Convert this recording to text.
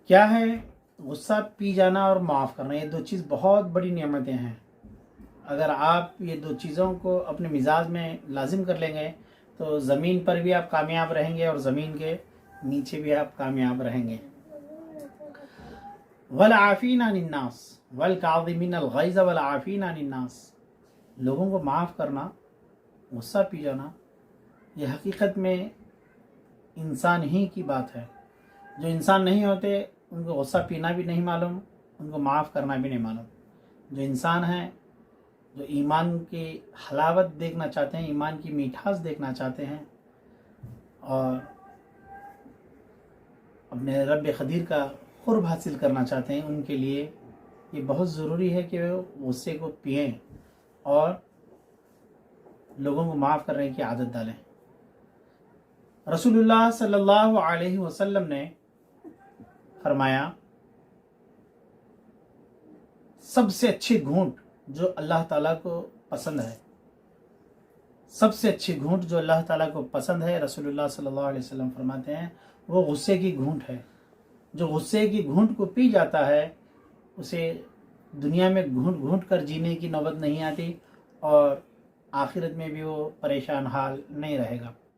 کیا ہے؟ غصہ پی جانا اور معاف کرنا، یہ دو چیز بہت بڑی نعمتیں ہیں۔ اگر آپ یہ دو چیزوں کو اپنے مزاج میں لازم کر لیں گے تو زمین پر بھی آپ کامیاب رہیں گے اور زمین کے نیچے بھی آپ کامیاب رہیں گے۔ والعافین عن الناس والکاظمین الغیظ والعافین عن الناس، لوگوں کو معاف کرنا، غصہ پی جانا، یہ حقیقت میں انسان ہی کی بات ہے۔ جو انسان نہیں ہوتے ان کو غصہ پینا بھی نہیں معلوم، ان کو معاف کرنا بھی نہیں معلوم۔ جو انسان ہیں، جو ایمان کی حلاوت دیکھنا چاہتے ہیں، ایمان کی میٹھاس دیکھنا چاہتے ہیں اور اپنے رب قدیر کا قرب حاصل کرنا چاہتے ہیں، ان کے لیے یہ بہت ضروری ہے کہ وہ غصے کو پئیں اور لوگوں کو معاف کرنے کی عادت ڈالیں۔ رسول اللہ صلی اللہ علیہ وسلم نے فرمایا، سب سے اچھی گھونٹ جو اللہ تعالیٰ کو پسند ہے، سب سے اچھی گھونٹ جو اللہ تعالیٰ کو پسند ہے، رسول اللہ صلی اللہ علیہ وسلم فرماتے ہیں وہ غصے کی گھونٹ ہے۔ جو غصے کی گھونٹ کو پی جاتا ہے اسے دنیا میں گھونٹ گھونٹ کر جینے کی نوبت نہیں آتی اور آخرت میں بھی وہ پریشان حال نہیں رہے گا۔